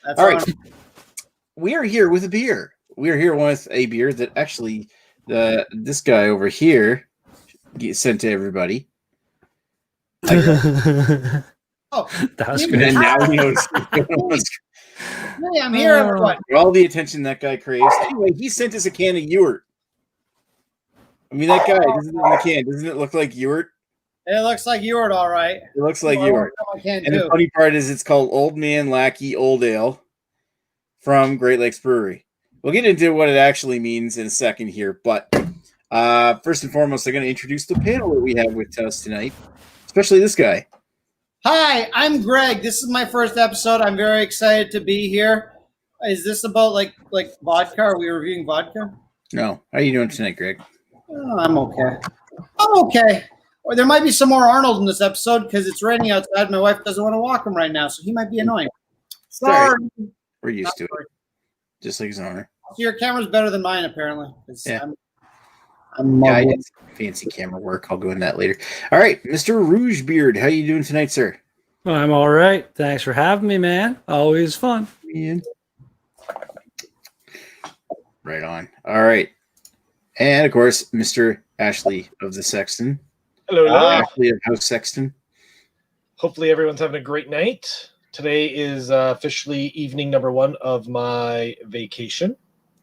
All right. We are here with a beer. We are here with a beer that actually this guy over here sent to everybody. That was good. And now he knows. Hey, I'm here, everyone. All the attention that guy craves. Anyway, he sent us a can of Ewart. I mean, that guy doesn't it in the can. Doesn't it look like Ewart? It looks like Ewart, all right. It looks like Ewart. And the funny part is it's called Old Man Lackey Old Ale from Great Lakes Brewery. We'll get into what it actually means in a second here, but first and foremost, I'm going to introduce the panel that we have with us tonight, especially this guy. Hi, I'm Greg. This is my first episode. I'm very excited to be here. Is this about like vodka? Are we reviewing vodka? No. How are you doing tonight, Greg? Oh, I'm okay. Or there might be some more Arnold in this episode because it's raining outside. My wife doesn't want to walk him right now, so he might be annoying. Sorry. We're used to it. Just like his owner. So your camera's better than mine, apparently. Yeah. I did some fancy camera work. I'll go into that later. All right, Mr. Rougebeard, how you doing tonight, sir? Well, I'm all right. Thanks for having me, man. Always fun. Ian. Right on. All right. And, of course, Mr. Ashley of the Sexton. Hello. Ashley of House Sexton. Hopefully everyone's having a great night. Today is officially evening number 1 of my vacation.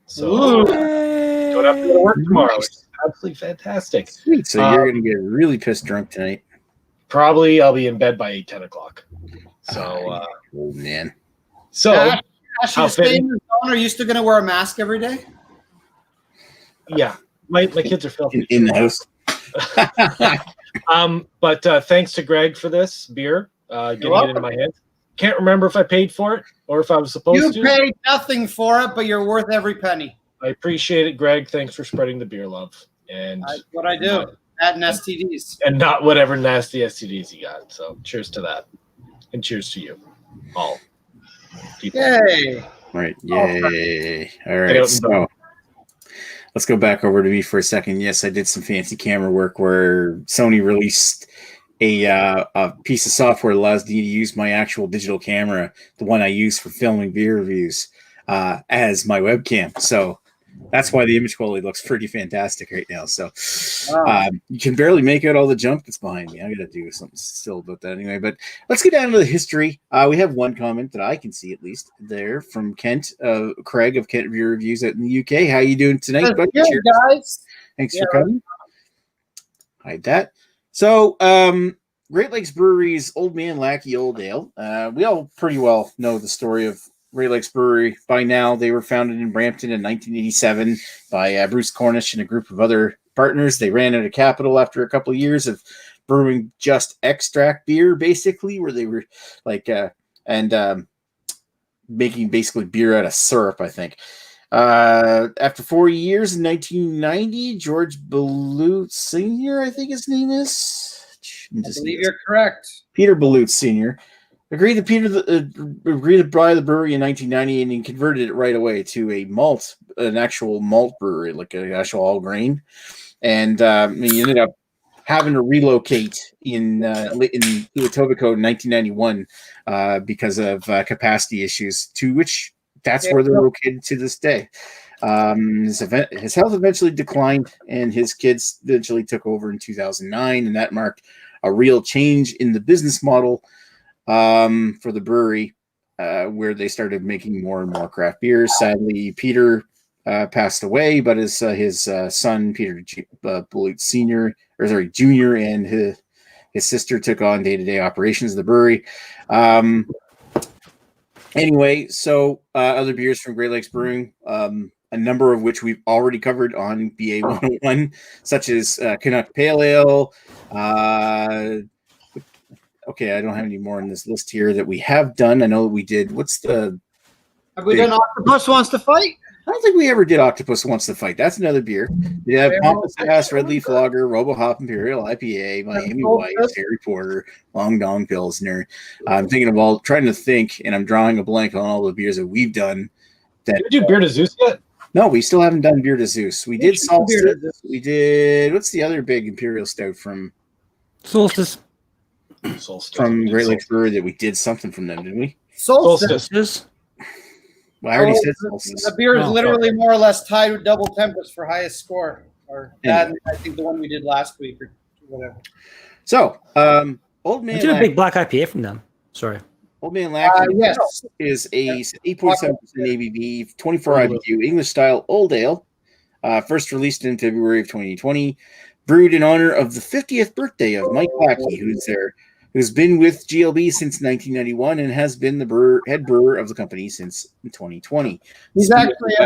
So don't have to go to work tomorrow. It's absolutely fantastic. Sweet. So you're going to get really pissed drunk tonight. Probably I'll be in bed by 10 o'clock. So, old man. So, Ashley, staying in the zone, are you still going to wear a mask every day? Yeah. My kids are filthy. In the house. But thanks to Greg for this beer, getting it into my hands. Can't remember if I paid for it or if I was supposed to. You paid nothing for it, but you're worth every penny. I appreciate it, Greg. Thanks for spreading the beer love. And that's what I do. Adding STDs. And not whatever nasty STDs you got. So cheers to that. And cheers to you all. People. Yay. Right. Yay. All right. So let's go back over to me for a second. Yes, I did some fancy camera work where Sony released a piece of software that allows me to use my actual digital camera, the one I use for filming beer reviews, as my webcam. So that's why the image quality looks pretty fantastic right now. So you can barely make out all the junk that's behind me. I got to do something still about that anyway. But let's get down to the history. We have one comment that I can see at least there from Kent, Craig of Kent Beer Reviews out in the UK. How you doing tonight? Good, guys. Thanks for coming. Hide that. So, Great Lakes Brewery's Old Man Lackey Old Ale. We all pretty well know the story of Great Lakes Brewery by now. They were founded in Brampton in 1987 by Bruce Cornish and a group of other partners. They ran out of capital after a couple of years of brewing just extract beer, basically, where they were making basically beer out of syrup, I think. After 4 years in 1990, George Balut Sr., I think his name is. I believe you're correct. Peter Balut Sr. agreed to buy the brewery in 1990, and he converted it right away to an actual malt brewery, like an actual all grain. And he ended up having to relocate in Etobicoke in 1991 because of capacity issues, to which that's where they're located to this day. His health eventually declined, and his kids eventually took over in 2009, and that marked a real change in the business model for the brewery, where they started making more and more craft beers. Sadly, Peter passed away, but his son, Peter Balut Jr., and his sister took on day-to-day operations of the brewery. Anyway, so other beers from Great Lakes Brewing, a number of which we've already covered on BA 101, such as Canuck Pale Ale. Okay, I don't have any more on this list here that we have done. I know that we did. Have we done Octopus Wants to Fight? I don't think we ever did Octopus Wants to Fight. That's another beer. We have Pompous Ass, Red Leaf Lager, Robo Hop Imperial IPA, Miami White, Harry Porter, Long Dong Pilsner. I'm trying to think, and I'm drawing a blank on all the beers that we've done. Did we do Beer to Zeus yet? No, we still haven't done Beer to Zeus. We did Solstice. We did, what's the other big Imperial Stout from? Solstice. From Great Lakes Brewery that we did something from them, didn't we? Solstice. Well, I already said Solstice. The beer is Oh. literally more or less tied with double tempest for highest score. Or that, I think the one we did last week or whatever. So, Old I Man did a Lackey, big black IPA from them. Sorry. Old Man Lackey Yes. is a 8.7% ABV, 24 IBU English style Old Ale. First released in February of 2020, brewed in honor of the 50th birthday of Mike Lackey, who's been with GLB since 1991 and has been the head brewer of the company since 2020. He's actually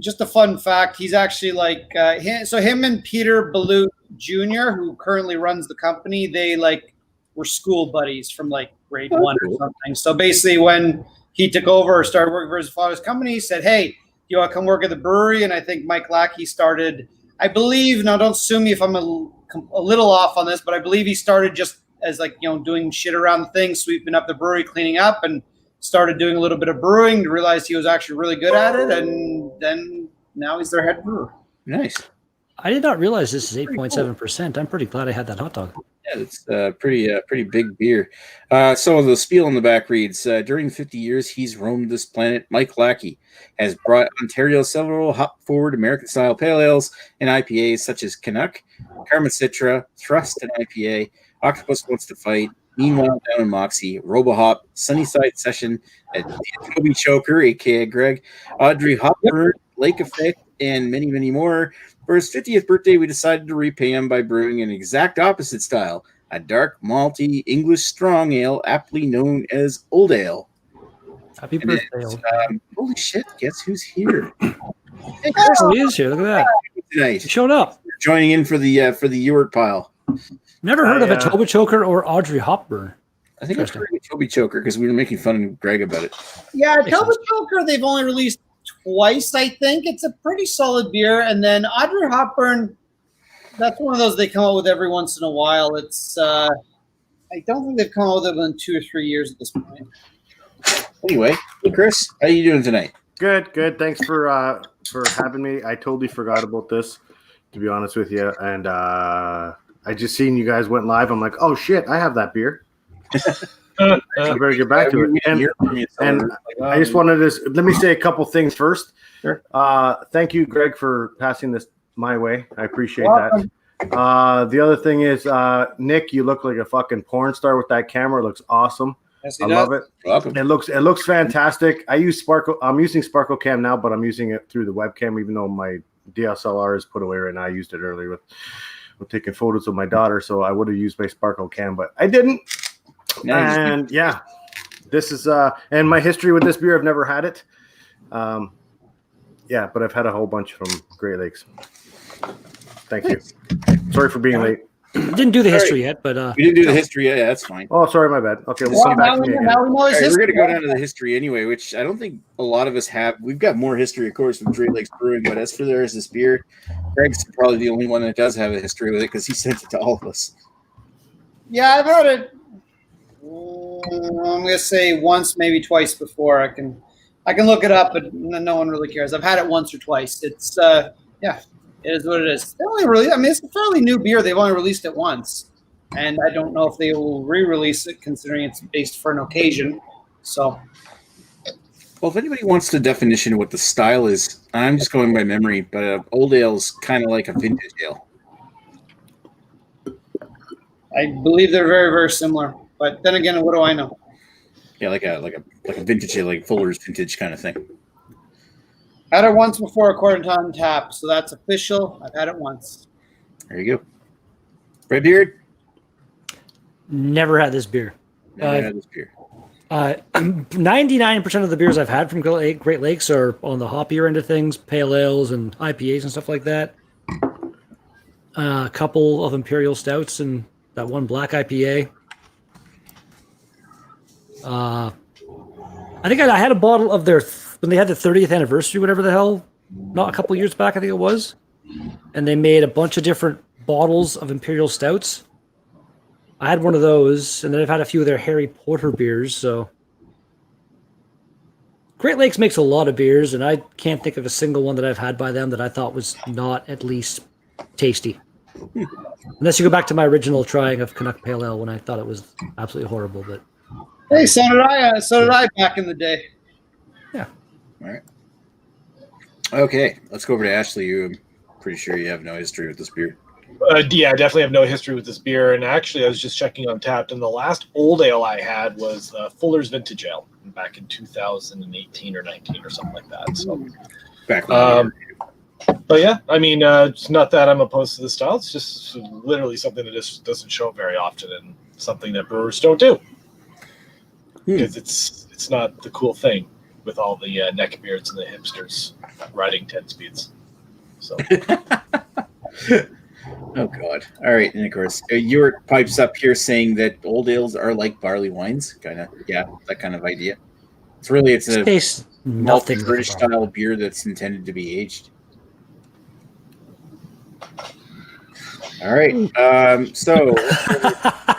just a fun fact. He's actually like him and Peter Balut Jr., who currently runs the company. They like were school buddies from like grade 1 or something. So basically, when he took over or started working for his father's company, he said, "Hey, you want to come work at the brewery?" And I think Mike Lackey started. I believe, now don't sue me if I'm a little off on this, but I believe he started just as like, doing shit around things, sweeping up the brewery, cleaning up, and started doing a little bit of brewing to realize he was actually really good at it. And then now he's their head brewer. Nice. I did not realize this is 8.7%. I'm pretty glad I had that hot dog. Yeah, it's pretty big beer. So the spiel on the back reads, during 50 years he's roamed this planet, Mike Lackey has brought Ontario several hop-forward American-style pale ales and IPAs such as Canuck, Karma Citra, Thrust and IPA, Octopus Wants to Fight, Meanwhile Down in Moxie, RoboHop, Sunnyside Session, Toby Choker, a.k.a. Greg, Audrey Hopper, Lake Effect, and many, many more. For his 50th birthday, we decided to repay him by brewing an exact opposite style, a dark, malty, English strong ale, aptly known as Old Ale. Happy birthday. Old. Holy shit, guess who's here? Hey, Chris, he is here. Look at that. Tonight. He showed up. Joining in for the Ewart pile. Never heard of a Toba Choker or Audrey Hopburn. I think it's Toby Choker because we were making fun of Greg about it. Yeah, Toba Choker, they've only released twice, I think. It's a pretty solid beer. And then Audrey Hopburn, that's one of those they come out with every once in a while. It's I don't think they've come out with it in 2 or 3 years at this point. Anyway, hey Chris, how you doing tonight? Good. Thanks for having me. I totally forgot about this, to be honest with you. And I just seen you guys went live. I'm like, oh shit, I have that beer. I better get back to it. And I just wanted to let me say a couple things first. Sure. Thank you, Greg, for passing this my way. I appreciate that. The other thing is, Nick, you look like a fucking porn star with that camera. It looks awesome. Yes, I love it. Welcome. It looks fantastic. I use Sparkle. I'm using Sparkle Cam now, but I'm using it through the webcam, even though my DSLR is put away right now. I used it earlier with taking photos of my daughter, so I would have used my Sparkle Cam, but I didn't. Nice. And yeah, this is and my history with this beer, I've never had it. Yeah, but I've had a whole bunch from Great Lakes. Thank you. Sorry for being late. Didn't do the history yet, but we didn't do the history yet. Yeah, that's fine. Oh, sorry, my bad. Okay, we'll come back to me again. Now we know his All right, we're history. going to go down to the history anyway, which I don't think a lot of us have. We've got more history, of course, with Great Lakes Brewing, but as for this beer, Greg's probably the only one that does have a history with it because he sent it to all of us. Yeah, I've heard it. I'm going to say once, maybe twice before. I can look it up, but no one really cares. I've had it once or twice. It's yeah, it is what it is. They only really, I mean, it's a fairly new beer. They've only released it once, and I don't know if they will re-release it, considering it's based for an occasion. So, well, if anybody wants the definition of what the style is, I'm just going by memory, but Old Ale is kind of like a vintage ale. I believe they're very, very similar. But then again, what do I know? Yeah, like a vintage ale, like Fuller's vintage kind of thing. Had it once before, according to Untapped, so that's official. I've had it once. There you go. Redbeard? never had this beer. Never had this beer. 99% of the beers I've had from Great Lakes are on the hoppier end of things, pale ales and IPAs and stuff like that. A couple of imperial stouts and that one black IPA. I think I had a bottle of their when they had the 30th anniversary, whatever the hell, not a couple years back, I think it was, and they made a bunch of different bottles of imperial stouts. I had one of those, and then I've had a few of their Harry Potter beers. So Great Lakes makes a lot of beers, and I can't think of a single one that I've had by them that I thought was not at least tasty. Unless you go back to my original trying of Canuck Pale Ale when I thought it was absolutely horrible. But hey, so did I. So did I back in the day. Yeah. All right. Okay, let's go over to Ashley. I'm pretty sure you have no history with this beer. Yeah, I definitely have no history with this beer. And actually, I was just checking on Tapped, and the last old ale I had was Fuller's Vintage Ale back in 2018 or 19 or something like that. So, Back when but yeah, I mean, it's not that I'm opposed to the style. It's just literally something that just doesn't show up very often, and something that brewers don't do because it's not the cool thing with all the neckbeards and the hipsters riding 10 speeds. So. Oh God! All right, and of course, Ewart pipes up here saying that old ales are like barley wines, kind of. Yeah, that kind of idea. It's a Tastes nothing like British a barley. style beer that's intended to be aged. All right. So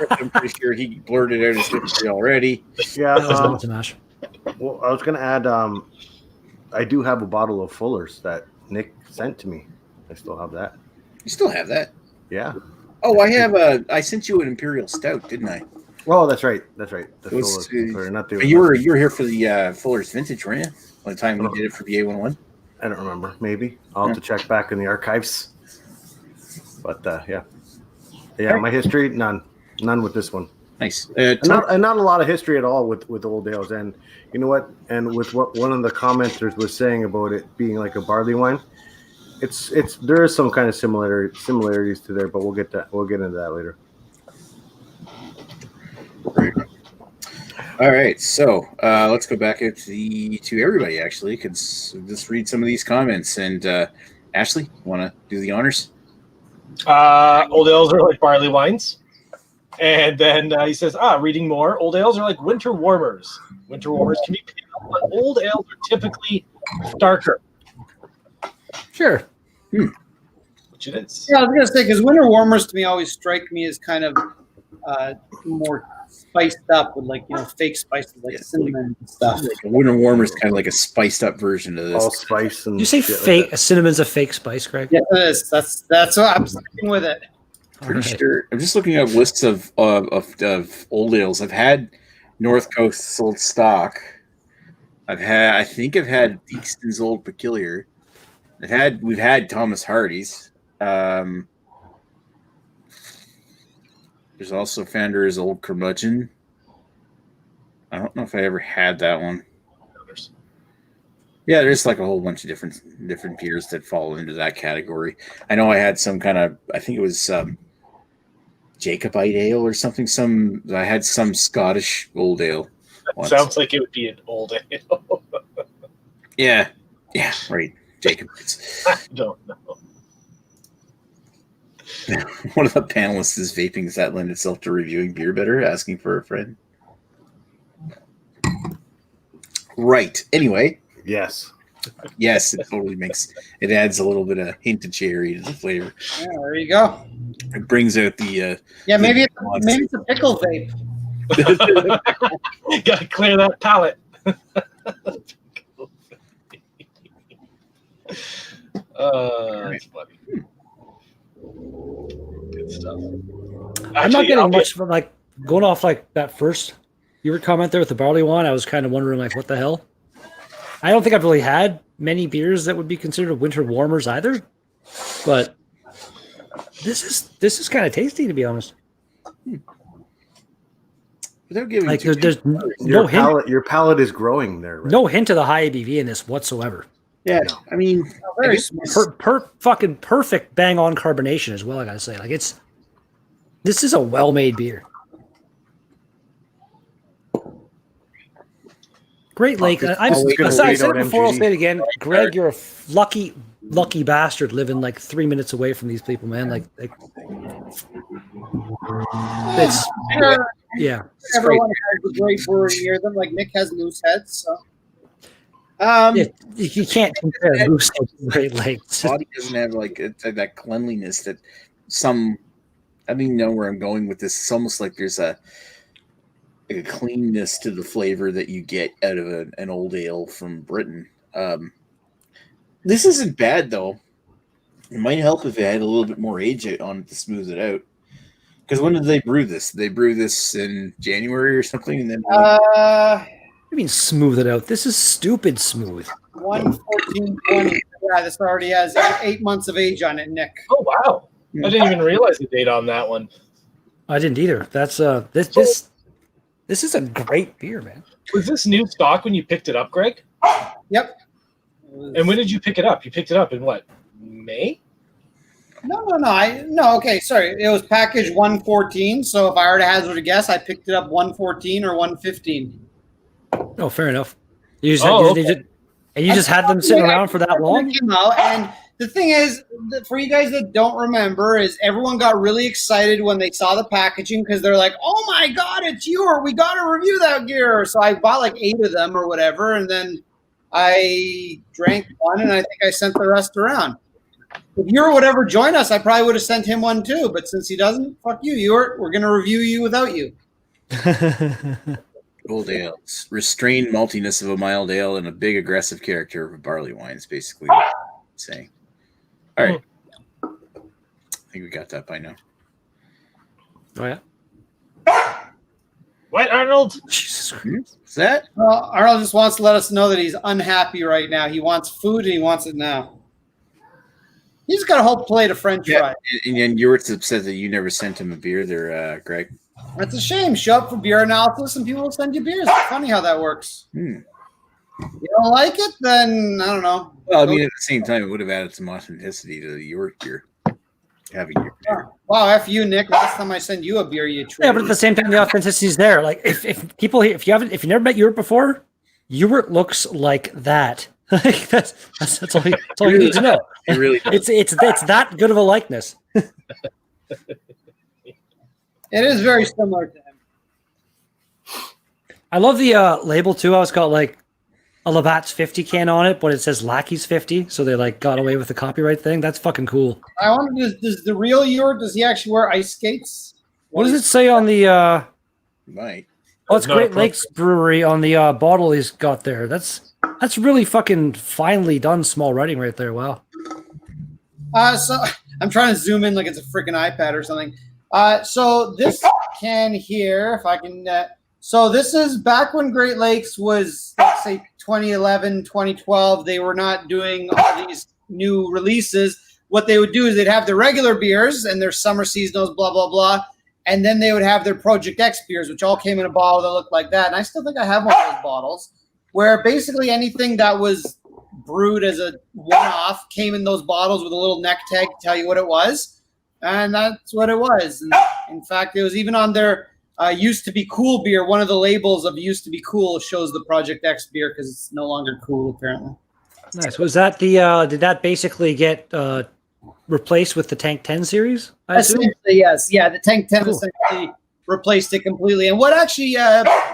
I'm pretty sure he blurted out his history already. Yeah. That was not to mash. Well, I was going to add, I do have a bottle of Fuller's that Nick sent to me. I still have that. You still have that? Yeah. Oh, I sent you an Imperial Stout, didn't I? Oh, that's right. The It was, Fuller's. Sorry, not the. But you were here for the Fuller's Vintage, weren't you? By the time we did it for the A11. I don't remember. Maybe I'll have to check back in the archives. But yeah. My history, none with this one. Nice. Not a lot of history at all with old ales. And you know what? And with what one of the commenters was saying about it being like a barley wine, there is some kind of similarities to there, but we'll get into that later. Great. All right, so let's go back to everybody. Actually, could just read some of these comments. And Ashley, want to do the honors? Old ales are like barley wines. And then he says, reading more, old ales are like winter warmers. Winter warmers can be pale, but old ales are typically darker. Sure. Which it is. Yeah, I was gonna say because winter warmers to me always strike me as kind of more spiced up with fake spices like cinnamon and stuff. Like a winter warmer is kind of like a spiced up version of this. All spice and. Did you say shit fake? Like that. Cinnamon's a fake spice, Greg? Yeah, it is. That's what I'm sticking with it. Pretty sure. I'm just looking at lists of old ales. I've had North Coast Old Stock. I think I've had Deakston's Old Peculiar. We've had Thomas Hardy's. There's also Founder's Old Curmudgeon. I don't know if I ever had that one. Yeah, there's like a whole bunch of different beers that fall into that category. I know I had some kind of, I think it was Jacobite ale or something. I had some Scottish old ale. Once. Sounds like it would be an old ale. Yeah, right. Jacobites. I don't know. One of the panelists is vaping. Does that lend itself to reviewing beer better? Asking for a friend. Right. Anyway. Yes, it totally it adds a little bit of hint of cherry to the flavor. Yeah, there you go. It brings out the Maybe it's a pickle vape. Got to clear that palate. That's funny. Good stuff. I'm not getting much from going off that first your comment there with the barley wine. I was kind of wondering what the hell. I don't think I've really had many beers that would be considered winter warmers either, but this is kind of tasty, to be honest. Without giving there's no hint. Your palate is growing there. Right? No hint of the high ABV in this whatsoever. Yeah, I mean, Very fucking perfect bang on carbonation as well. I gotta say, this is a well made beer. Great Lake. I said it before. I'll say it again. Greg, you're a lucky bastard living 3 minutes away from these people, man. It's yeah. Everyone has a great brewery near them. Like Nick has loose heads, so. You can't compare Moose Head to Great Lakes. Body doesn't have that cleanliness that some. I don't even know where I'm going with this. It's almost like there's a cleanness to the flavor that you get out of an old ale from Britain. This isn't bad though. It might help if it had a little bit more age on it to smooth it out. Because when did they brew this? They brew this in January or something, and then. What do you mean smooth it out? This is stupid smooth. 1/14/20. Yeah, this already has 8 months of age on it, Nick. Oh wow! I didn't even realize the date on that one. I didn't either. That's this is a great beer, man. Was this new stock when you picked it up, Greg? Yep. And when did you pick it up? You picked it up in what? May? No. Okay, sorry. It was package 114. So if I were to hazard a guess, I picked it up 114 or 115. Oh, fair enough. You just had them sitting around for that long? And the thing is, for you guys that don't remember, is everyone got really excited when they saw the packaging because they're like, "Oh my God, it's Ewart! We got to review that gear." So I bought like 8 of them or whatever, and then I drank one, and I think I sent the rest around. If Ewart would ever join us, I probably would have sent him one too. But since he doesn't, fuck you, Ewart. We're gonna review you without you. Old ale. Restrained maltiness of a mild ale and a big aggressive character of a barley wine is basically what I'm saying. All right. I think we got that by now. Oh yeah. What, Arnold? Jesus Christ. Is that? Well, Arnold just wants to let us know that he's unhappy right now. He wants food and he wants it now. He's got a whole plate of French fries. And Ewart upset that you never sent him a beer there, Greg. That's a shame. Show up for beer analysis and people will send you beers. It's funny how that works. You don't like it, then I don't know. Well, I mean, at the same time, it would have added some authenticity to your beer. Having your beer. Wow, F you, Nick. Last time I sent you a beer, you Yeah, but at the same time, the authenticity is there. Like if people, if you never met Ewart before, Ewart looks like that. Like that's all you need to know. It really does. It's that good of a likeness. It is very similar to him. I love the label too. It's got like a Labatt's 50 can on it, but it says Lackey's 50, so they like got away with the copyright thing. That's fucking cool. I wonder, does the real Ewart, does he actually wear ice skates? What does it say on the Right. Oh, it's Great Lakes Brewery on the bottle he's got there. That's really fucking finely done small writing right there. Wow. So I'm trying to zoom in like it's a freaking iPad or something. So this can here, if I can. So this is back when Great Lakes was, let's say, 2011, 2012. They were not doing all these new releases. What they would do is they'd have their regular beers and their summer seasonals, blah, blah, blah. And then they would have their Project X beers, which all came in a bottle that looked like that. And I still think I have one of those bottles, where basically anything that was brewed as a one-off came in those bottles with a little neck tag to tell you what it was. And that's what it was. And in fact, it was even on their used to be cool beer. One of the labels of used to be cool shows the Project X beer because it's no longer cool, apparently. Nice. Was that the did that basically get replaced with the Tank 10 series? I assume? Essentially, yes. Yeah, the Tank 10 Cool. essentially replaced it completely. And what actually,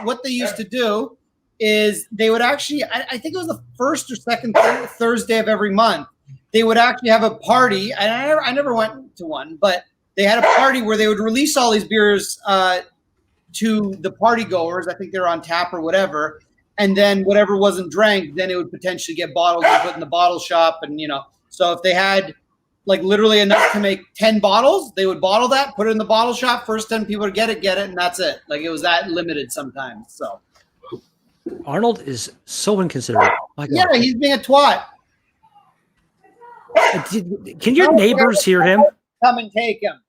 what they used to do is they would actually, I think it was the first or second Thursday of every month, they would actually have a party. And I never went to one, but they had a party where they would release all these beers to the party goers. I think they were on tap or whatever. And then whatever wasn't drank, then it would potentially get bottled and put in the bottle shop. And, you know, so if they had like literally enough to make 10 bottles, they would bottle that, put it in the bottle shop. First 10 people to get it, and that's it. Like it was that limited sometimes. So Arnold is so inconsiderate. My God. yeah, he's being a twat. Can your neighbors hear him? Come and take him.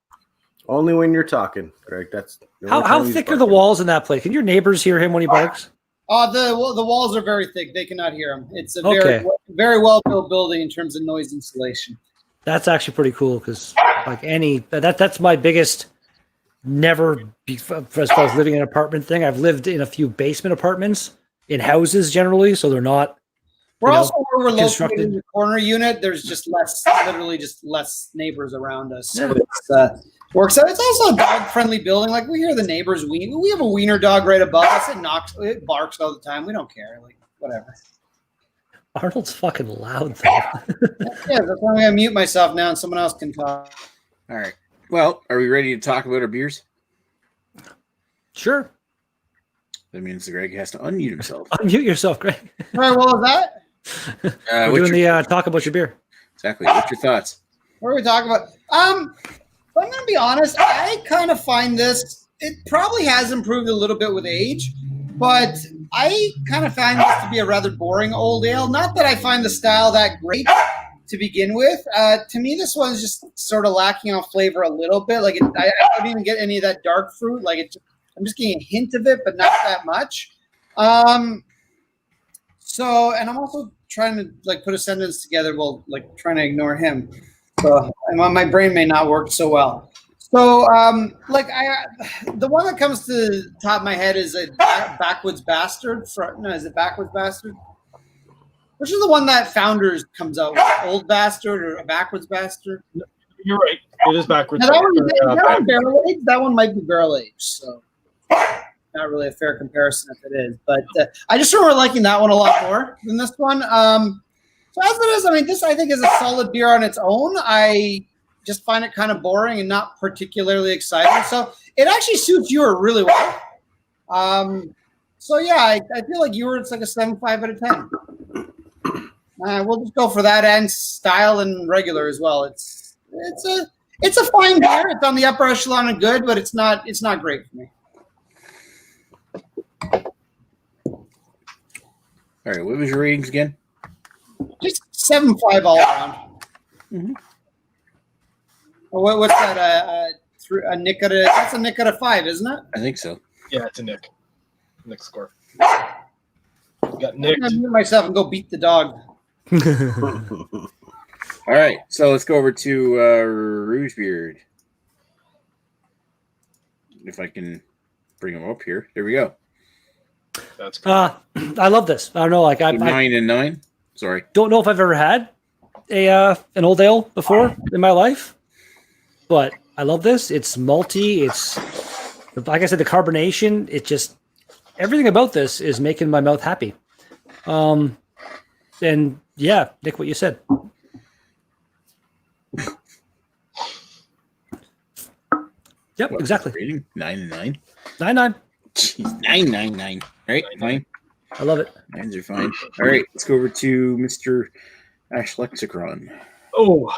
Only when you're talking, Greg. That's the only How time he's thick are the barking. walls in that place? Can your neighbors hear him when he barks? The walls are very thick. They cannot hear him. It's a Okay. very well built building in terms of noise insulation. That's actually pretty cool because like that's my biggest as far as living in an apartment thing. I've lived in a few basement apartments in houses generally, so they're not. We're You know, also where we're located constructed. in the corner unit. There's just literally less neighbors around us. So Yeah. it's works out. It's also a dog friendly building. Like we hear the neighbors wean. We have a wiener dog right above us. It barks all the time. We don't care. Like whatever. Arnold's fucking loud though. Yeah, that's why I'm gonna mute myself now and someone else can talk. All right. Well, are we ready to talk about our beers? Sure. That means Greg has to unmute himself. Unmute yourself, Greg. All right, well, is that? We're What's doing the talk about your beer. exactly. What's your thoughts? What are we talking about? If I'm gonna be honest, I kind of find this. It probably has improved a little bit with age, But I kind of find this to be a rather boring old ale. Not that I find the style that great to begin with. To me, this one's just sort of lacking on flavor a little bit. Like I don't even get any of that dark fruit. Like I'm just getting a hint of it, but not that much. So, and I'm also trying to like put a sentence together while like trying to ignore him. So, and my brain may not work so well. So, the one that comes to the top of my head is a Backwoods Bastard. Is it Backwoods Bastard? Which is the one that Founders comes out with? Old Bastard or a Backwoods Bastard? You're right. It is backwards. Now, that one barrel aged. That one might be barrel aged. So, not really a fair comparison if it is. But I just remember liking that one a lot more than this one. So as it is, I mean, this I think is a solid beer on its own. I just find it kind of boring and not particularly exciting. So it actually suits Ewart really well. So yeah, I feel like Ewart's like a 7.5 out of 10. We'll just go for that, and style and regular as well. It's a fine beer. It's on the upper echelon of good, but it's not great for me. All right, what was your ratings again? Just 7.5 all around. Mm-hmm. What's that? A nick at that's a nick at a 5, isn't it? I think so. Yeah, it's a nick. Nick score. Got nicked. I'm gonna mute myself and go beat the dog. All right, so let's go over to Rougebeard. If I can bring him up here. There we go. That's cool. I love this. I don't know, like I 9 and 9. Sorry. don't know if I've ever had an old ale before in my life, but I love this. It's malty. It's like I said, the carbonation. It just everything about this is making my mouth happy. And yeah, Nick, what you said. Yep, What, exactly. Rating 9 and 9. 9-9. Jeez, 9. All right, fine. I love it. 9s are fine. All right, let's go over to Mr. Ash Lexicron. Oh,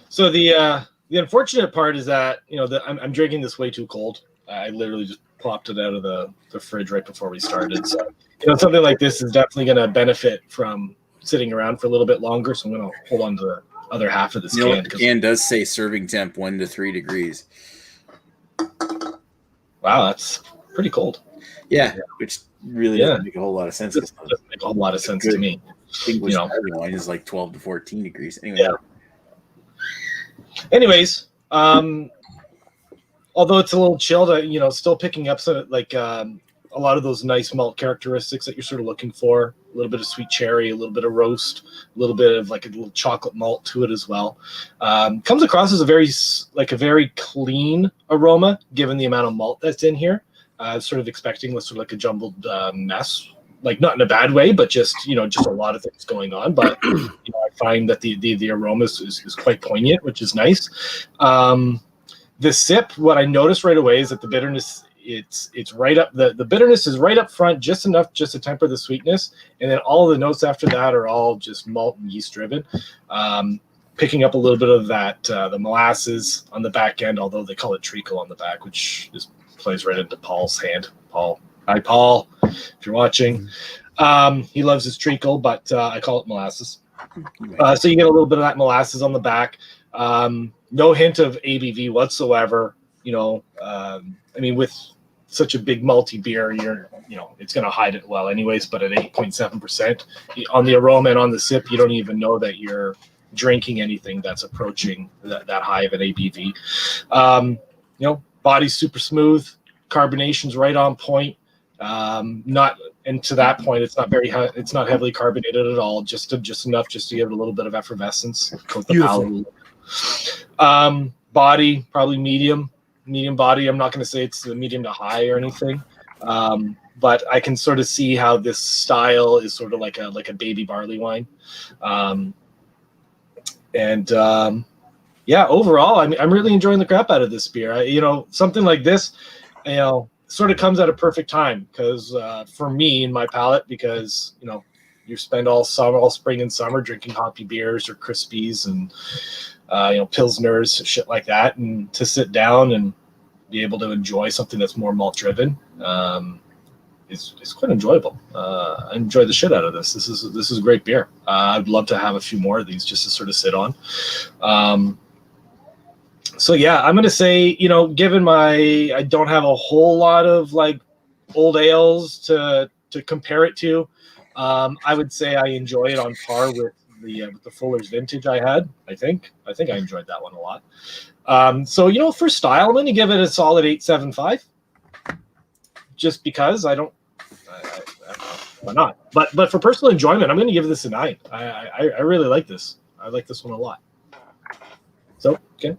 so the unfortunate part is that I'm drinking this way too cold. I literally just popped it out of the fridge right before we started. So something like this is definitely going to benefit from sitting around for a little bit longer. So I'm going to hold on to the other half of this can. The can does say serving temp 1 to 3 degrees. Wow, that's pretty cold. Yeah, which really doesn't make a whole lot of sense. It doesn't make a whole lot of sense to me. English wine is like 12 to 14 degrees. Anyway. Yeah. Anyways, although it's a little chilled, still picking up some a lot of those nice malt characteristics that you're sort of looking for. A little bit of sweet cherry, a little bit of roast, a little bit of like a little chocolate malt to it as well. Comes across as a very clean aroma given the amount of malt that's in here. Sort of expecting sort of like a jumbled mess, like not in a bad way, but just just a lot of things going on. But I find that the aroma is quite poignant, which is nice. The sip, what I noticed right away is that the bitterness it's right up the bitterness is right up front, just enough just to temper the sweetness, and then all of the notes after that are all just malt and yeast driven. Picking up a little bit of that the molasses on the back end, although they call it treacle on the back, which plays right into Paul's hand. Paul, hi Paul, if you're watching. He loves his treacle, but I call it molasses. So you get a little bit of that molasses on the back. No hint of ABV whatsoever. With such a big malty beer, it's going to hide it well anyways, but at 8.7% on the aroma and on the sip, you don't even know that you're drinking anything that's approaching that high of an ABV. Body's super smooth, carbonation's right on point. And to that point, it's it's not heavily carbonated at all, just enough just to give it a little bit of effervescence. Coat the palate. Body probably medium body. I'm not going to say it's the medium to high or anything, but I can sort of see how this style is sort of like a baby barley wine. Overall, I'm really enjoying the crap out of this beer. Something like this, sort of comes at a perfect time because for me in my palate, because you spend all spring and summer drinking hoppy beers or crispies and pilsners, shit like that, and to sit down and be able to enjoy something that's more malt driven is quite enjoyable. I enjoy the shit out of this. This is great beer. I'd love to have a few more of these just to sort of sit on. So yeah, I'm gonna say, given I don't have a whole lot of like old ales to compare it to, I would say I enjoy it on par with the Fuller's Vintage I had. I think I enjoyed that one a lot. So for style, I'm gonna give it a solid 8.75, just because I don't. Why not? But for personal enjoyment, I'm gonna give this a 9. I really like this. I like this one a lot. So okay.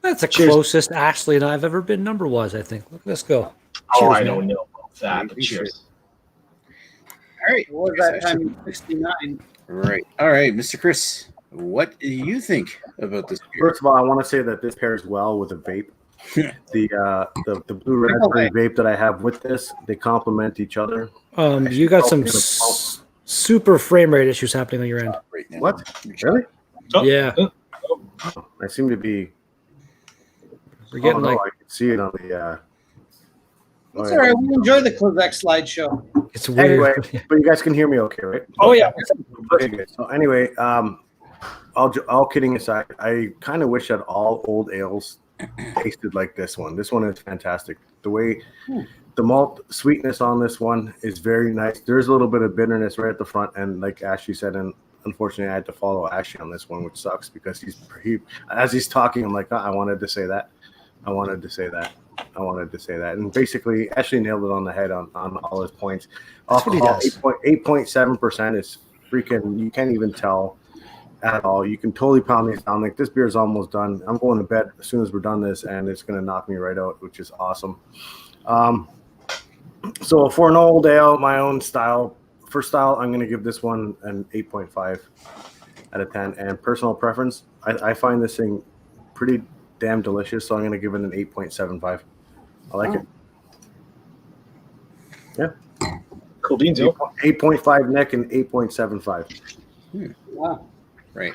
That's the Cheers. closest Ashley and I've ever been number-wise, I think. Let's go. Oh, Cheers, I man. don't know about that, but cheers. All right. What was that time? 69. Right. All right, Mr. Chris, what do you think about this beer? First of all, I want to say that this pairs well with a vape. The blue raspberry vape that I have with this, they complement each other. You got some super frame rate issues happening on your end. Right now. What? Really? Oh, Yeah. I seem to be. We're getting I can see it on the. That's all right. We enjoy the Quebec slideshow. It's weird. Anyway, but you guys can hear me okay, right? Oh yeah. Okay, good. So anyway, all kidding aside, I kind of wish that all old ales tasted like this one. This one is fantastic. The way the malt sweetness on this one is very nice. There's a little bit of bitterness right at the front, and like Ashley said, and unfortunately, I had to follow Ashley on this one, which sucks because as he's talking, I'm like, I wanted to say that. I wanted to say that. And basically, Ashley nailed it on the head on all his points. Alcohol, 8.7% is freaking, you can't even tell at all. You can totally pound these down. Like, this beer is almost done. I'm going to bed as soon as we're done this, and it's going to knock me right out, which is awesome. So for an old ale, my own style, for style, I'm going to give this one an 8.5 out of 10. And personal preference, I find this thing pretty damn delicious, so I'm going to give it an 8.75. I like it. Yeah. Cool beans. 8.5 neck and 8.75. Wow. Right.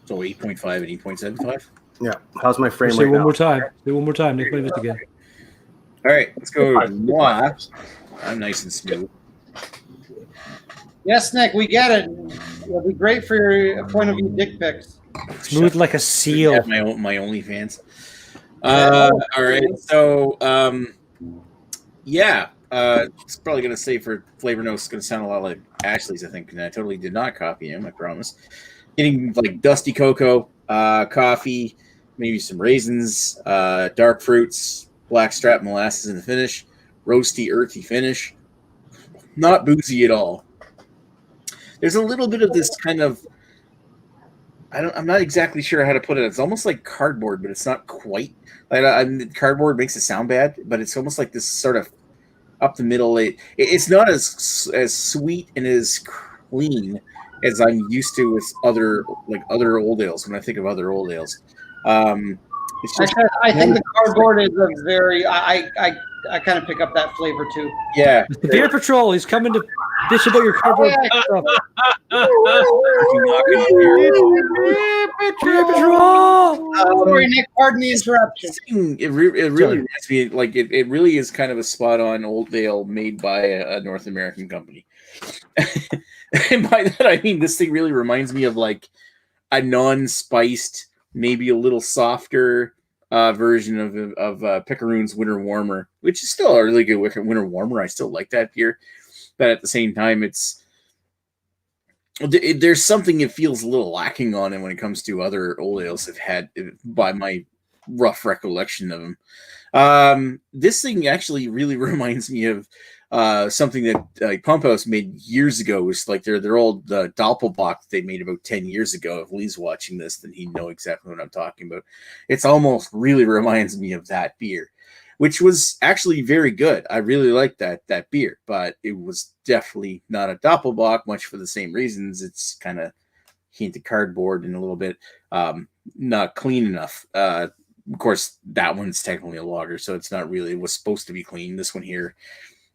So 8.5 and 8.75? Yeah. How's my frame Say right one now? more time. Say one more time. Nick, play this again. All right, let's go. Moi. I'm nice and smooth. Yes, Nick, we get it. It'll be great for your point of view dick pics. Smooth like a seal. My OnlyFans. All right, so it's probably gonna say for flavor notes, it's gonna sound a lot like Ashley's, I think, and I totally did not copy him. I promise. Getting like dusty cocoa, coffee, maybe some raisins, dark fruits, blackstrap molasses in the finish, roasty, earthy finish. Not boozy at all. There's a little bit of this kind of, I'm not exactly sure how to put it. It's almost like cardboard, but it's not quite. Like cardboard makes it sound bad, but it's almost like this sort of up the middle. It's not as sweet and as clean as I'm used to with other old ales. When I think of other old ales, it's just, I think the cardboard is a very. I kind of pick up that flavor too. Yeah. The Beer Patrol, he's coming to bitch about your cardboard stuff. Beer Patrol! Sorry, Nick, pardon the interruption. It really reminds me, like, it really is kind of a spot-on old ale made by a North American company. And by that, I mean, this thing really reminds me of, like, a non-spiced, maybe a little softer version of Picaroon's Winter Warmer, which is still a really good Winter Warmer. I still like that beer. But at the same time, there's something it feels a little lacking on it when it comes to other old ales I've had, by my rough recollection of them. This thing actually really reminds me of something that Pump House made years ago. It was like their old Doppelbock they made about 10 years ago. If Lee's watching this, then he'd know exactly what I'm talking about. It's almost really reminds me of that beer, which was actually very good. I really liked that beer, but it was definitely not a Doppelbock, much for the same reasons. It's kind of hinted cardboard and a little bit not clean enough. Of course, that one's technically a lager, so it's not really, it was supposed to be clean. This one here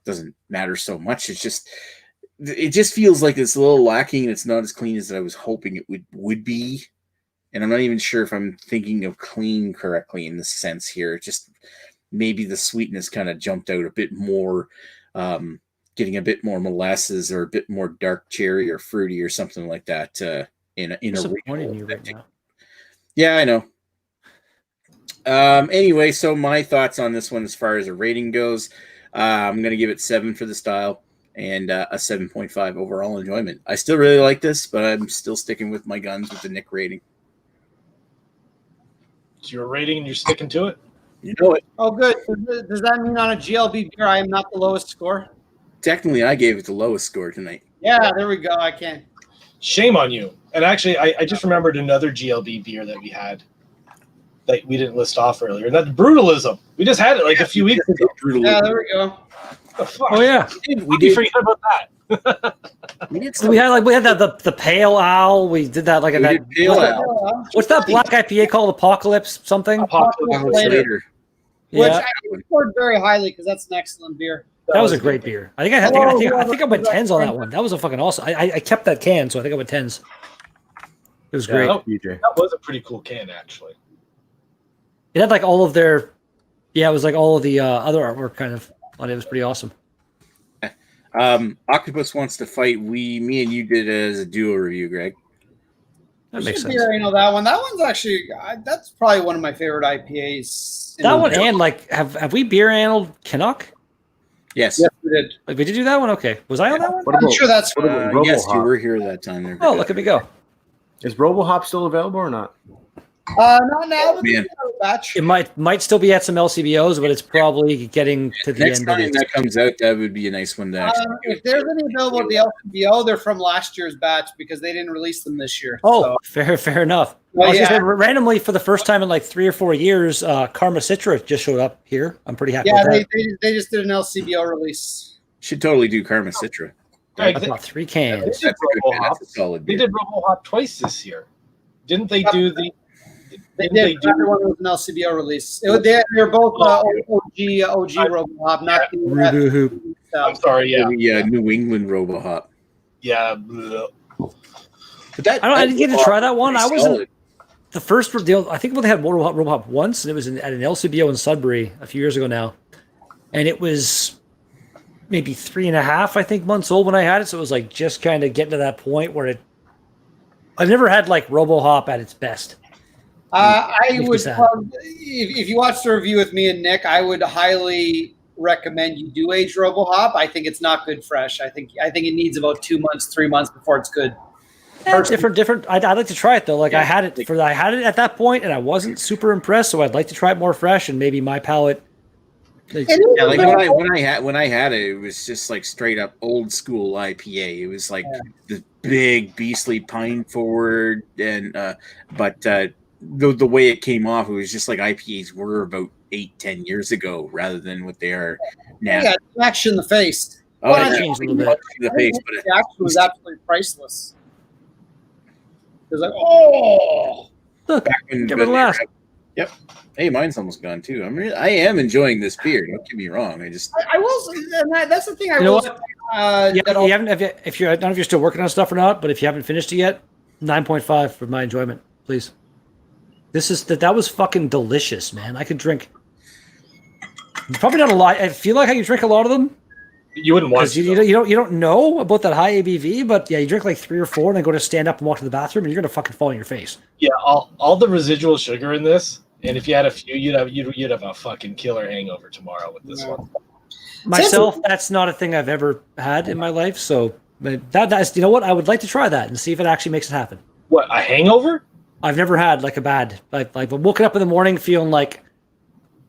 doesn't matter so much. It just feels like it's a little lacking, and it's not as clean as I was hoping it would be. And I'm not even sure if I'm thinking of clean correctly in this sense here. maybe the sweetness kind of jumped out a bit more, getting a bit more molasses or a bit more dark cherry or fruity or something like that in a Disappointed in you right now. Yeah, I know. Anyway, so my thoughts on this one as far as a rating goes, I'm going to give it 7 for the style and a 7.5 overall enjoyment. I still really like this, but I'm still sticking with my guns with the Nick rating. It's your rating and you're sticking to it? You know it. Oh, good. Does that mean on a GLB beer I am not the lowest score? Technically, I gave it the lowest score tonight. Yeah, there we go. I can. Shame on you. And actually, I just remembered another GLB beer that we had that we didn't list off earlier. And that's Brutalism. We just had it like a few weeks ago. Yeah, there we go. The fuck? Oh yeah, We did. Forget about that. We we had the pale owl. We did that like did that. Pale Owl. What's that black IPA called? Apocalypse something. Later. Which Yeah, I scored very highly because that's an excellent beer. that was a great beer. I think I went 10s on that one. That was a fucking awesome. I kept that can, so I think I went 10s. It was great. Yeah, DJ. that was a pretty cool can, actually. It had like all of their, it was like all of the other artwork kind of on it. It was pretty awesome. Octopus Wants to Fight. Me and you did it as a duo review, Greg. That makes sense. Beer, that one. That one's actually that's probably one of my favorite IPAs. That one and like have we beer analed Canuck? Yes. Yes, we did. Like we did do that one. Okay, was I on that one? What I'm about, sure that's what about Yes, you RoboHop? were here that time. There. Oh, look at me go. Is RoboHop still available or not? not now, but Man. this is a batch. It might still be at some LCBOs, but it's probably getting to the Next end of time it. that comes out, that would be a nice one to actually do. If there's any available at the LCBO, they're from last year's batch because they didn't release them this year. Oh, fair enough. Well, I was just yeah. saying, randomly for the first time in like 3 or 4 years, Karma Citra just showed up here. I'm pretty happy Yeah, with that. they just did an LCBO release. Should totally do Karma Citra. Greg, I bought 3 they cans. did That's a good. RoboHop. That's a solid They beer. did RoboHop twice this year. Didn't they do the? They Didn't did. Everyone was an LCBO release. They're both OG RoboHop, not the. Rubu Hoop. I'm sorry. Yeah. The New England RoboHop. Yeah. bleh. But that I didn't get to try that one. I pretty wasn't solid. the first deal. I think they had RoboHop once, and it was at an LCBO in Sudbury a few years ago now, and it was maybe 3.5 months old when I had it. So it was like just kind of getting to that point where I've never had like RoboHop at its best. I would, 50%. if you watch the review with me and Nick, I would highly recommend you do age RoboHop. I think it's not good fresh. I think it needs about 2 months, 3 months before it's good. Different. I'd like to try it though. Like I had it at that point, and I wasn't super impressed. So I'd like to try it more fresh, and maybe my palate. Yeah, like when I had it, it was just like straight up old school IPA. It was like the big beastly pine forward, and but the way it came off, it was just like IPAs were about 8-10 years ago, rather than what they are now. Yeah, smash you in the face. Oh, Well, yeah, changed a little bit. punch in the face, but The action was absolutely priceless. It was like, oh. Look, back when give it a last. Yep. Hey, mine's almost gone too. I am enjoying this beer. Don't get me wrong. I will say, and that's the thing I You know will what? say. You haven't. If you're, I don't know if you're still working on stuff or not, but if you haven't finished it yet, 9.5 for my enjoyment, please. That was fucking delicious, man. I could drink. Probably not a lot. I feel like how you drink a lot of them. You wouldn't want Because to. you don't know about that high ABV, but yeah, you drink like 3 or 4, and then go to stand up and walk to the bathroom, and you're gonna fucking fall on your face. Yeah, all the residual sugar in this, and if you had a few, you'd have a fucking killer hangover tomorrow with this one. Myself, that's not a thing I've ever had in my life. So that's, you know what, I would like to try that and see if it actually makes it happen. What, a hangover? I've never had like a bad like I'm woken up in the morning feeling like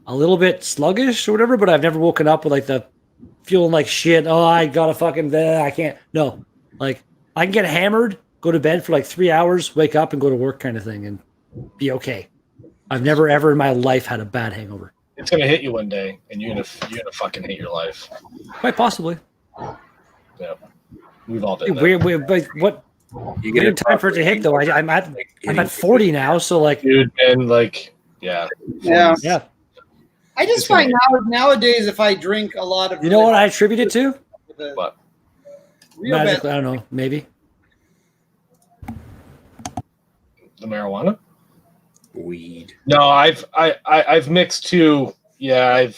a little bit sluggish or whatever, but I've never woken up with like the feeling like shit. Oh, I gotta fucking I can't. No, like I can get hammered, go to bed for like 3 hours, wake up and go to work kind of thing, and be okay. I've never ever in my life had a bad hangover. It's gonna hit you one day, and you're gonna fucking hate your life. Quite possibly. Yeah, we've all been there. But what? You Get in time for it to hit though. I'm at 40 now, so like, Dude, and like, yeah. Yeah. yeah. I just find nowadays if I drink a lot of, You know what I attribute it to? What? Real Magically, bad. I don't know. Maybe. The marijuana? Weed. No, I've mixed two Yeah,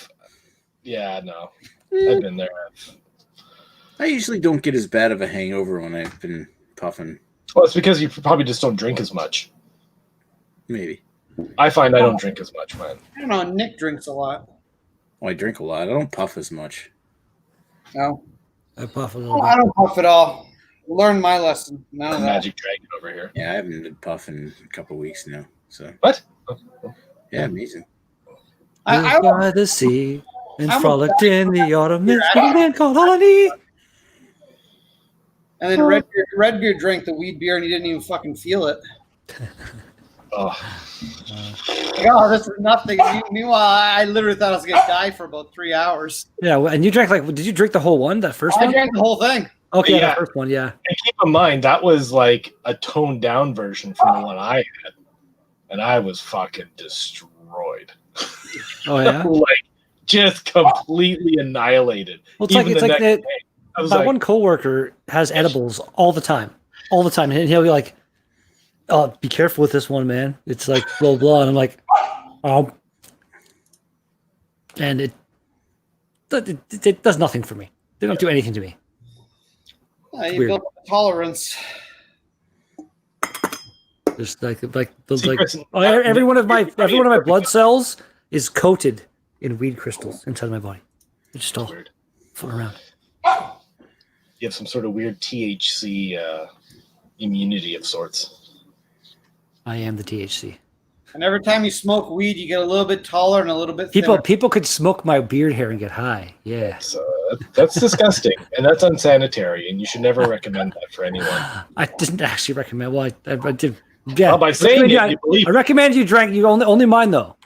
no. I've been there. I usually don't get as bad of a hangover when I've been puffing. Well, it's because you probably just don't drink as much. Maybe. I find I don't drink as much, man. I don't know. Nick drinks a lot. Well, I drink a lot. I don't puff as much. No, I puff a little I bit. don't puff at all. Learned my lesson. None of that. Magic Dragon over here. Yeah, I haven't been puffing a couple of weeks now. So What? yeah, amazing. I By the sea and I'm a- frolicked in the autumn mist with a man called Olde. And then Redbeard drank the weed beer and he didn't even fucking feel it. Oh, Like, oh, this is nothing. Meanwhile, I literally thought I was gonna die for about 3 hours. Yeah, and you drank did you drink the whole one? That first I one? drank the whole thing. Okay, Yeah. the first one, yeah. and keep in mind that was like a toned down version from the one I had, and I was fucking destroyed. Oh yeah. Like just completely annihilated. Well, it's like Even the next day, I was my like, one coworker has edibles all the time, and he'll be like, "Oh, be careful with this one, man. It's like blah blah." And I'm like, "Oh," and it does nothing for me. They don't do anything to me. You Weird. built up a tolerance. Just like See, Chris, every one of my blood cells is coated in weed crystals inside my body. It's just all weird. floating around. You have some sort of weird THC immunity of sorts. I am the THC. And every time you smoke weed, you get a little bit taller and a little bit thinner. People could smoke my beard hair and get high. Yeah. So that's disgusting, and that's unsanitary, and you should never recommend that for anyone. I didn't actually recommend. Well, I did. Yeah. Well, by saying it, recommend you believe I recommend you drank. You only mine though.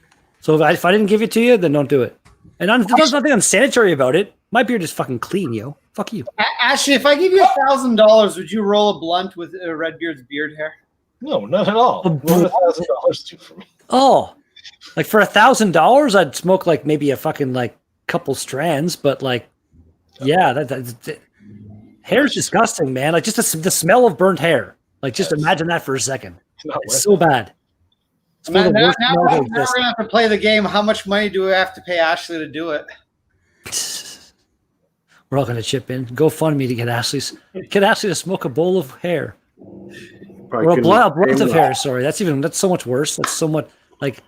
So if I didn't give it to you, then don't do it. And there's nothing unsanitary about it. My beard is fucking clean, yo. Fuck you. Ashley, if I give you $1,000, would you roll a blunt with Redbeard's beard hair? No, not at all. What would $1,000 do for me? Oh, like for $1,000, I'd smoke like maybe a fucking like couple strands, but like, yeah, that hair's disgusting, man. Like just the smell of burnt hair. Like just imagine that for a second. Not It's worth so it. bad. It's one Now, of the worst now smells we're that going exist. to have to play the game. How much money do we have to pay Ashley to do it? We're all gonna chip in. GoFundMe to get Ashley to smoke a bowl of hair. Probably Or a couldn't blunt of name hair, sorry. That's so much worse. That's so much like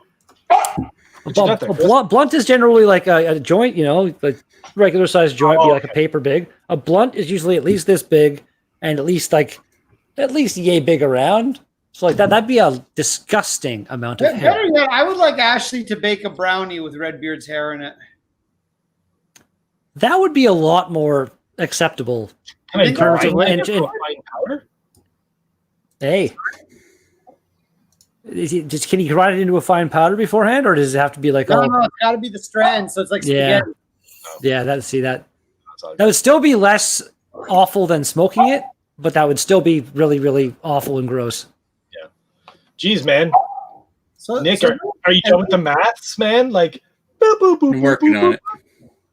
you got there, Chris? blunt is generally like a joint, like regular sized joint, be like a paper big. A blunt is usually at least this big and at least yay big around. So like that'd be a disgusting amount of hair. Better yet, I would like Ashley to bake a brownie with Redbeard's hair in it. That would be a lot more acceptable. Can I In terms grind of- it and- into a fine powder? Hey. Can you grind it into a fine powder beforehand, or does it have to be like No, it's got to be the strand, so it's like Yeah. spaghetti. Yeah, that That's all. would still be less awful than smoking it, but that would still be really, really awful and gross. Jeez, man. So, Nick, so are you done with the maths, man? Like, boop, boop, boop, I'm working on it.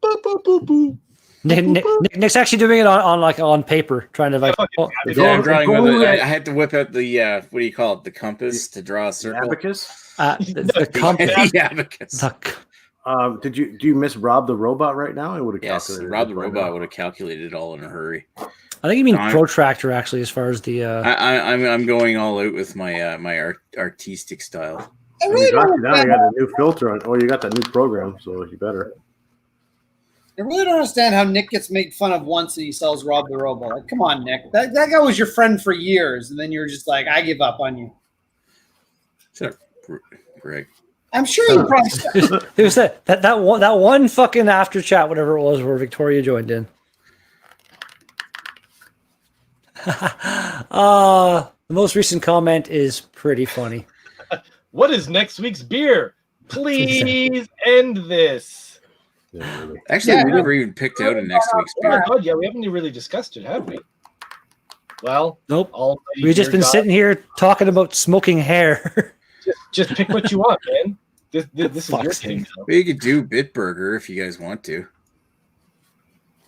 boop, boop, boop, boop. Nick's actually doing it on paper, trying to like. Yeah, I'm drawing with it. I had to whip out the what do you call it? The compass to draw a circle. Abacus. The compass. The abacus. Do you miss Rob the Robot right now? I would have Yes, calculated. Rob it the by robot now. would have calculated it all in a hurry. I think you mean Fine. protractor, actually, as far as the. I'm going all out with my my artistic style. I And really you got, don't now you understand. got a new filter on. Oh, you got that new program, so you better. I really don't understand how Nick gets made fun of once and he sells Rob the Robot. Like, come on, Nick. That guy was your friend for years, and then you're just like, I give up on you. So, Greg. I'm sure you probably. It was that one fucking after chat, whatever it was, where Victoria joined in. The most recent comment is pretty funny. What is next week's beer? Please end this. Yeah, really. Actually, Yeah. we never even picked out a next week's Oh my beer. God, yeah, we haven't really discussed it, have we? Well, Nope. all We've just been sitting here talking about smoking hair. Just pick what you want, man. This is your Fuck's thing. But you could do Bitburger if you guys want to.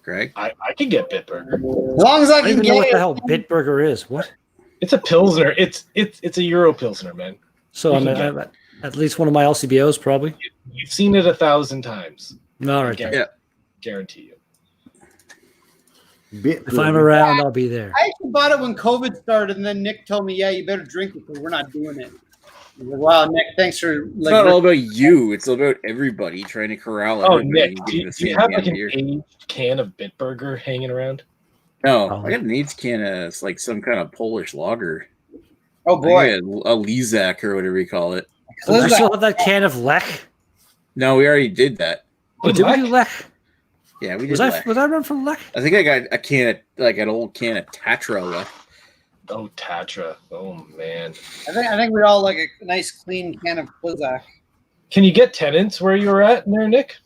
Greg? I can get Bitburger. As long as I I don't can even know what get the it. hell Bitburger is. What? It's a Pilsner. It's a Euro Pilsner, man. So You I'm can at least one of my LCBOs, probably. You've seen it 1,000 times. All right. Guarantee you. If I'm around, I'll be there. I actually bought it when COVID started, and then Nick told me, "Yeah, you better drink it because we're not doing it." I was like, wow, Nick, thanks for It's not all about you. It's about everybody trying to corral Oh, everybody. Nick, and do getting you the same have damn like an beer. aged can of Bitburger hanging around? No, Oh. I got an AIDS can of it's like some kind of Polish lager. Oh boy, I got a Lizak or whatever you call it. Do I still have that can of Lech? No, we already did that. Oh, did we do Lech? Yeah, we did. Was I run from Lech? I think I got a can of like an old can of Tatra left. Oh, Tatra. Oh, man. I think we all like a nice clean can of Blizzak. Can you get tenants where you were at there, Nick?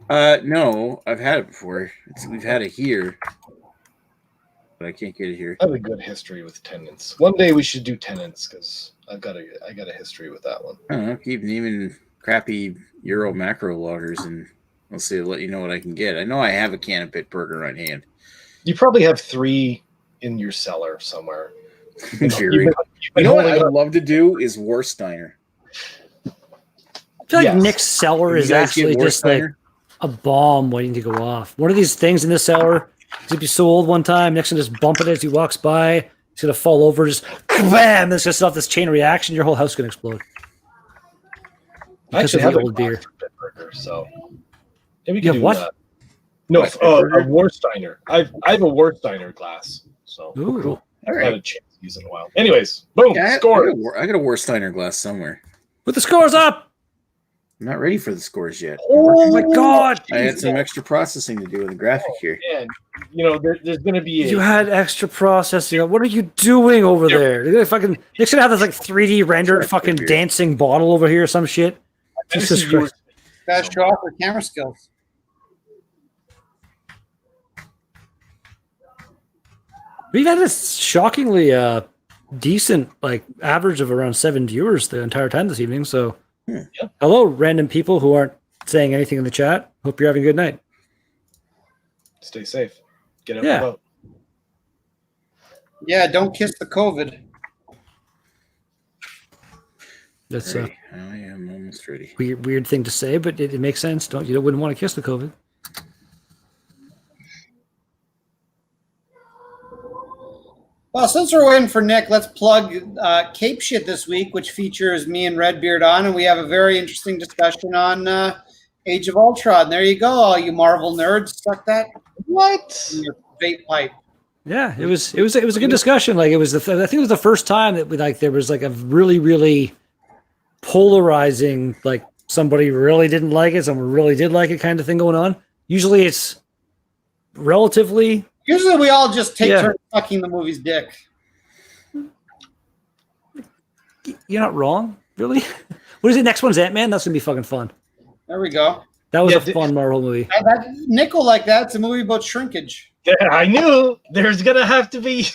No, I've had it before. We've had it here, but I can't get it here. I have a good history with tenants. One day we should do tenants because I got a history with that one. I don't know. Keep naming crappy Euro macro loggers, and I'll see. Let you know what I can get. I know I have a can of Bitburger on hand. You probably have 3 in your cellar somewhere. Jerry. You know what I would love to do is Warsteiner. I feel like Yes. Nick's cellar You is guys get actually just like Warsteiner? a bomb waiting to go off. One of these things in the cellar is gonna be so old one time. Nick's gonna just bump it as he walks by. He's gonna fall over, just bam! There's just off this chain reaction. Your whole house is gonna explode. I Because actually of have the a old beer. box of Bitburger, so maybe we You can have do what? that. No, a Warsteiner. I have a Warsteiner glass, so Ooh. All I haven't right. had a chance to use it in a while. Anyways, boom, Yeah, score. I got a Warsteiner glass somewhere. Put the scores up! I'm not ready for the scores yet. Oh my god! I had some extra processing to do with the graphic here. Man, you know, there's going to be You had extra processing. What are you doing over there? They're gonna fucking Nick's gonna have this like 3D rendered fucking beer. dancing bottle over here or some shit. Jesus Christ. Gotta show off their camera skills. We've had a shockingly decent like average of around 7 viewers the entire time this evening. So, hello, random people who aren't saying anything in the chat. Hope you're having a good night. Stay safe. Get out Yeah. and about. Yeah, don't kiss the COVID. That's a Ready. I am almost ready. weird thing to say, but it makes sense. You wouldn't want to kiss the COVID. Well, since we're waiting for Nick, let's plug Cape Shit this week, which features me and Redbeard on, and we have a very interesting discussion on Age of Ultron. There you go, all you Marvel nerds. Suck that What? in your vape pipe. Yeah, it was a good discussion. Like it was I think it was the first time that there was like a really polarizing, like somebody really didn't like it, someone really did like it kind of thing going on. Usually it's relatively. Usually we all just take Yeah. turns sucking the movie's dick. You're not wrong, really. What is it? Next one's Ant-Man. That's gonna be fucking fun. There we go. That was Yeah, a fun Marvel movie. That nickel like that. It's a movie about shrinkage. Yeah, I knew there's going to have to be.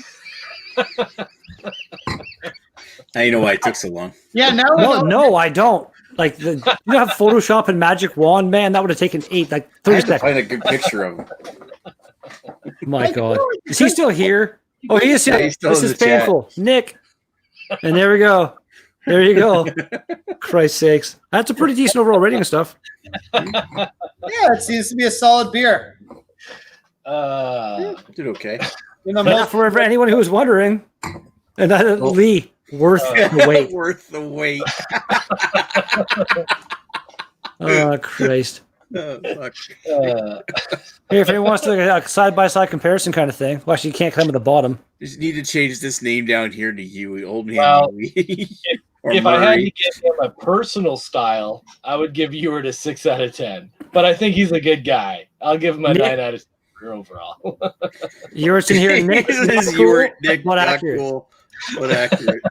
Now you know why it took so long. Yeah, now we know. No, I don't. Like you have Photoshop and Magic Wand, man. That would have taken 30 I had to seconds. find a good picture of him. My God, is he still here? Oh, he is here. Yeah, he's still This in is the chat. painful, Nick. And there we go. There you go. Christ's sakes, that's a pretty decent overall rating and stuff. Yeah, it seems to be a solid beer. Did okay. You know, But most, for anyone who was wondering, and Lee, worth the wait. Worth the wait. Oh Christ. Oh, fuck. Hey, if anyone wants to like a side-by-side comparison kind of thing, well, actually, you can't come at the bottom. Just need to change this name down here to Huey, old man Well, Huey. Or If I had to Murray. give him a personal style, I would give Ewart a 6 out of 10. But I think he's a good guy. I'll give him a Nick- 9 out of 10 for overall. Yours in here, Nick. This Not is cool, Ewart, Nick, not not accurate. cool, but accurate.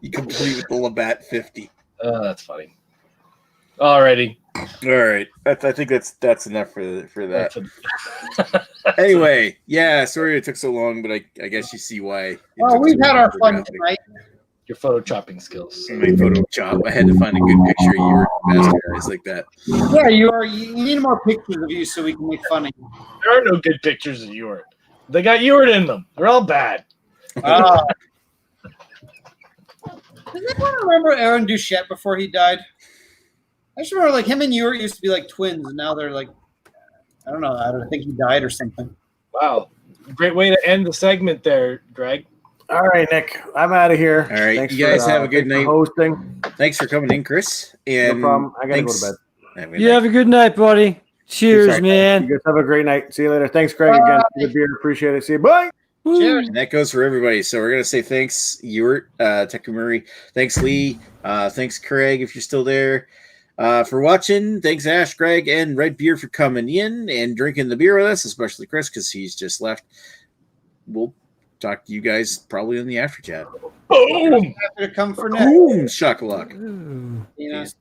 You complete with the Labatt 50. That's funny. Alrighty. All right, I think that's enough for that. That's Anyway, yeah, sorry it took so long, but I guess you see why. it well, took we've so had long our for fun graphic. tonight. your photoshopping skills. My Photoshop. I had to find a good picture of you bastard eyes like that. Yeah, you need more pictures of you so we can make fun of you. There are no good pictures of Ewart. They got Ewart in them. They're all bad. Does anyone remember Aaron Duchette before he died? I just remember like him and Ewart used to be like twins, and now they're like, I don't know. I don't think he died or something. Wow. Great way to end the segment there, Greg. All right, Nick. I'm out of here. All right, Thanks you guys have a good thanks for night. hosting. Thanks for coming in, Chris. And No problem. I gotta go thanks- to bed. Have a good You night. have a good night, buddy. Cheers, Sorry. man. You guys have a great night. See you later. Thanks, Greg, again for the beer. Appreciate it. See you. Bye. Cheers. And that goes for everybody. So we're gonna say thanks, Ewart, Tekumuri. Thanks, Lee. Thanks, Craig, if you're still there. For watching. Thanks, Ash, Greg, and Red Beer for coming in and drinking the beer with us, especially Chris because he's just left. We'll talk to you guys probably in the after chat. Boom! Happy to come for Nick. Boom, shakalaka. Ooh. You know? Peace.